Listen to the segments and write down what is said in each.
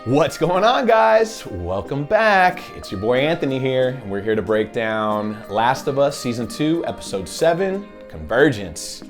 What's going on, guys? Welcome back. It's your boy Anthony here, and we're here to break down Last of Us Season 2, Episode 7, Convergence.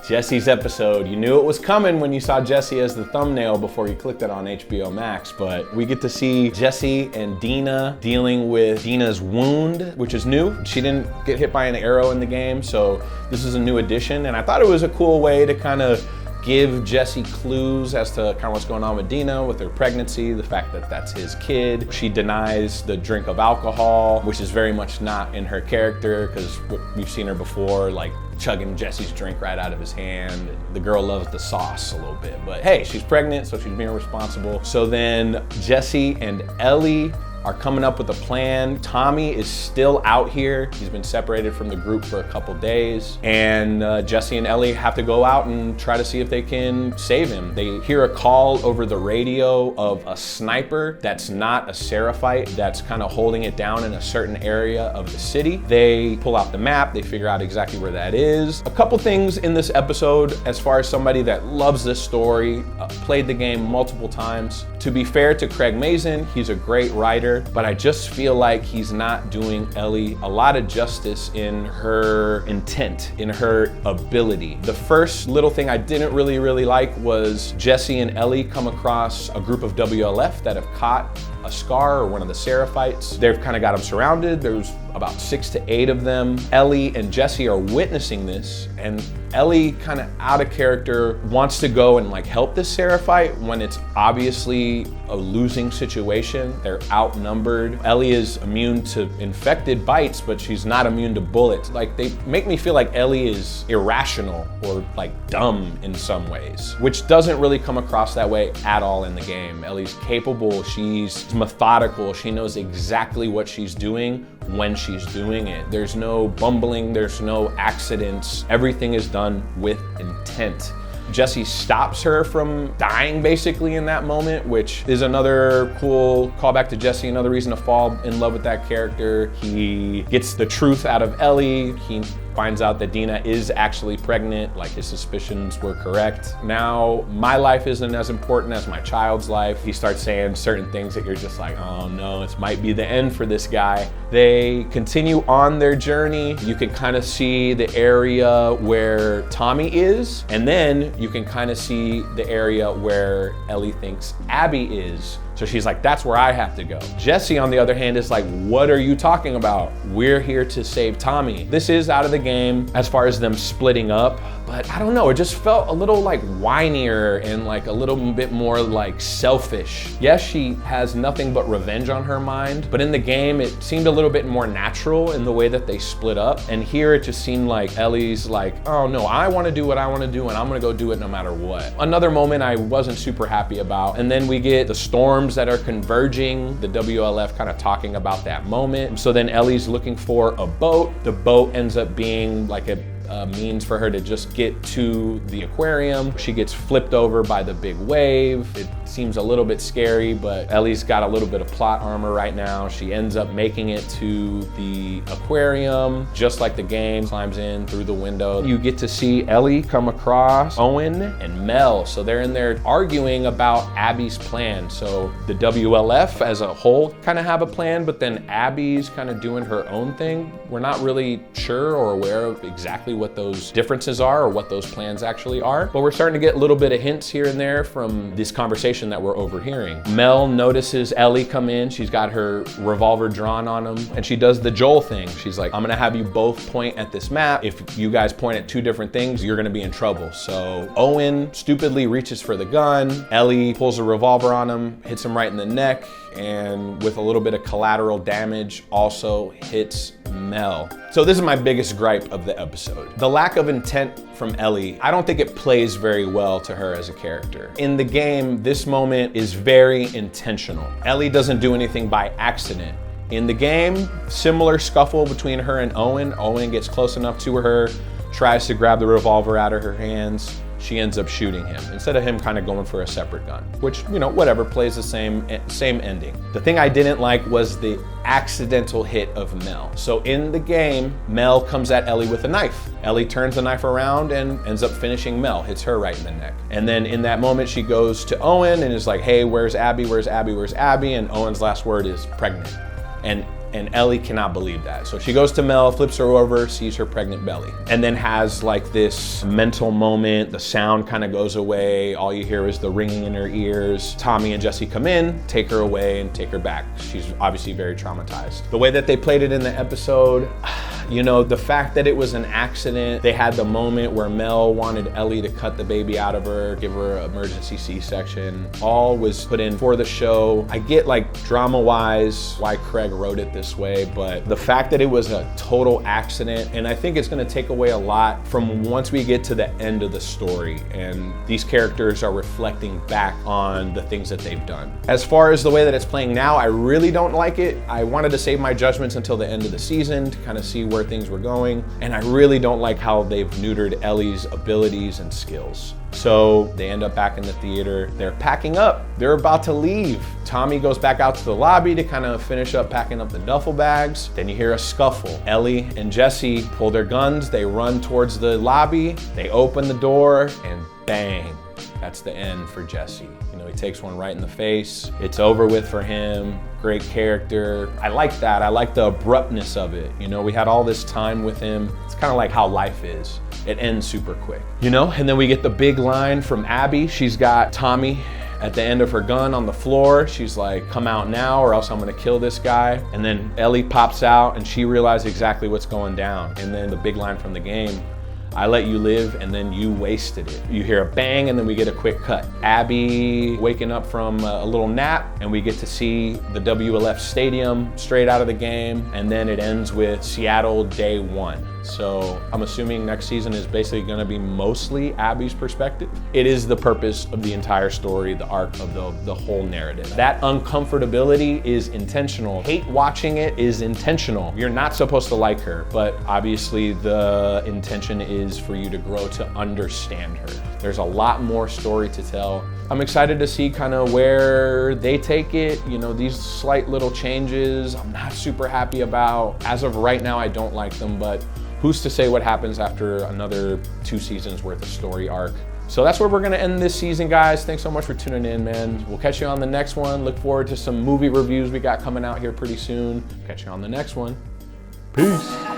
Jesse's episode. You knew it was coming when you saw Jesse as the thumbnail before you clicked it on HBO Max, but we get to see Jesse and Dina dealing with Dina's wound, which is new. She didn't get hit by an arrow in the game, so this is a new addition, and I thought it was a cool way to kind of give Jesse clues as to kind of what's going on with Dina with her pregnancy, the fact that that's his kid. She denies the drink of alcohol, which is very much not in her character because we've seen her before, like chugging Jesse's drink right out of his hand. The girl loves the sauce a little bit, but hey, she's pregnant, so she's being responsible. So then Jesse and Ellie are coming up with a plan. Tommy is still out here. He's been separated from the group for a couple days. And Jesse and Ellie have to go out and try to see if they can save him. They hear a call over the radio of a sniper that's not a Seraphite, that's kind of holding it down in a certain area of the city. They pull out the map, they figure out exactly where that is. A couple things in this episode as far as somebody that loves this story, played the game multiple times. To be fair to Craig Mazin, he's a great writer, but I just feel like he's not doing Ellie a lot of justice in her intent, in her ability. The first little thing I didn't really like was Jesse and Ellie come across a group of WLF that have caught a Scar or one of the Seraphites. They've kind of got them surrounded. There's about 6 to 8 of them. Ellie and Jesse are witnessing this, and Ellie, kind of out of character, wants to go and like help this Seraphite when it's obviously a losing situation. They're outnumbered. Ellie is immune to infected bites, but she's not immune to bullets. Like, they make me feel like Ellie is irrational or like dumb in some ways, which doesn't really come across that way at all in the game. Ellie's capable, she's methodical, she knows exactly what she's doing when she's doing it. There's no bumbling, there's no accidents. Everything is done with intent. Jesse stops her from dying basically in that moment, which is another cool callback to Jesse, another reason to fall in love with that character. He gets the truth out of Ellie. He finds out that Dina is actually pregnant, like his suspicions were correct. Now, my life isn't as important as my child's life. He starts saying certain things that you're just like, oh no, it might be the end for this guy. They continue on their journey. You can kind of see the area where Tommy is, and then you can kind of see the area where Ellie thinks Abby is. So she's like, that's where I have to go. Jesse, on the other hand, is like, what are you talking about? We're here to save Tommy. This is out of the game as far as them splitting up, but I don't know, it just felt a little like whinier and like a little bit more like selfish. Yes, she has nothing but revenge on her mind, but in the game, it seemed a little bit more natural in the way that they split up. And here it just seemed like Ellie's like, oh no, I wanna do what I wanna do and I'm gonna go do it no matter what. Another moment I wasn't super happy about. And then we get the storms that are converging, the WLF kind of talking about that moment. So then Ellie's looking for a boat. The boat ends up being like a means for her to just get to the aquarium. She gets flipped over by the big wave. It seems a little bit scary, but Ellie's got a little bit of plot armor right now. She ends up making it to the aquarium, just like the game, climbs in through the window. You get to see Ellie come across Owen and Mel. So they're in there arguing about Abby's plan. So the WLF as a whole kind of have a plan, but then Abby's kind of doing her own thing. We're not really sure or aware of exactly what those differences are or what those plans actually are, but we're starting to get a little bit of hints here and there from this conversation that we're overhearing. Mel notices Ellie come in. She's got her revolver drawn on him, and she does the Joel thing. She's like, I'm gonna have you both point at this map. If you guys point at 2 different things, you're gonna be in trouble. So Owen stupidly reaches for the gun. Ellie pulls a revolver on him, hits him right in the neck, and with a little bit of collateral damage also hits Mel. So this is my biggest gripe of the episode. The lack of intent from Ellie, I don't think it plays very well to her as a character. In the game, this moment is very intentional. Ellie doesn't do anything by accident. In the game, similar scuffle between her and Owen. Owen gets close enough to her, tries to grab the revolver out of her hands. she ends up shooting him instead of him kind of going for a separate gun, which, you know, whatever, plays the same ending. The thing I didn't like was the accidental hit of Mel. So in the game, Mel comes at Ellie with a knife. Ellie turns the knife around and ends up finishing Mel, hits her right in the neck. And then in that moment, she goes to Owen and is like, hey, where's Abby? Where's Abby? Where's Abby? And Owen's last word is pregnant. And Ellie cannot believe that. So she goes to Mel, flips her over, sees her pregnant belly, and then has like this mental moment. The sound kind of goes away. All you hear is the ringing in her ears. Tommy and Jesse come in, take her away and take her back. She's obviously very traumatized. The way that they played it in the episode, you know, the fact that it was an accident, they had the moment where Mel wanted Ellie to cut the baby out of her, give her an emergency C-section, all was put in for the show. I get like drama-wise why Craig wrote it this way, but the fact that it was a total accident, and I think it's gonna take away a lot from once we get to the end of the story and these characters are reflecting back on the things that they've done. As far as the way that it's playing now, I really don't like it. I wanted to save my judgments until the end of the season to kind of see where things were going, and I really don't like how they've neutered Ellie's abilities and skills. So they end up back in the theater. They're packing up. They're about to leave. Tommy goes back out to the lobby to kind of finish up packing up the duffel bags. Then you hear a scuffle. Ellie and Jesse pull their guns. They run towards the lobby. They open the door and bang. That's the end for Jesse. You know, he takes one right in the face. It's over with for him. Great character. I like that. I like the abruptness of it. You know, we had all this time with him. It's kind of like how life is. It ends super quick, you know? And then we get the big line from Abby. She's got Tommy at the end of her gun on the floor. She's like, come out now or else I'm gonna kill this guy. And then Ellie pops out and she realizes exactly what's going down. And then the big line from the game, I let you live and then you wasted it. You hear a bang and then we get a quick cut. Abby waking up from a little nap and we get to see the WLF stadium straight out of the game, and then it ends with Seattle day one. So I'm assuming next season is basically gonna be mostly Abby's perspective. It is the purpose of the entire story, the arc of the whole narrative. That uncomfortability is intentional. Hate watching it is intentional. You're not supposed to like her, but obviously the intention is for you to grow to understand her. There's a lot more story to tell. I'm excited to see kind of where they take it. You know, these slight little changes, I'm not super happy about. As of right now, I don't like them, but who's to say what happens after another 2 seasons worth of story arc. So that's where we're gonna end this season, guys. Thanks so much for tuning in, man. We'll catch you on the next one. Look forward to some movie reviews we got coming out here pretty soon. Catch you on the next one. Peace.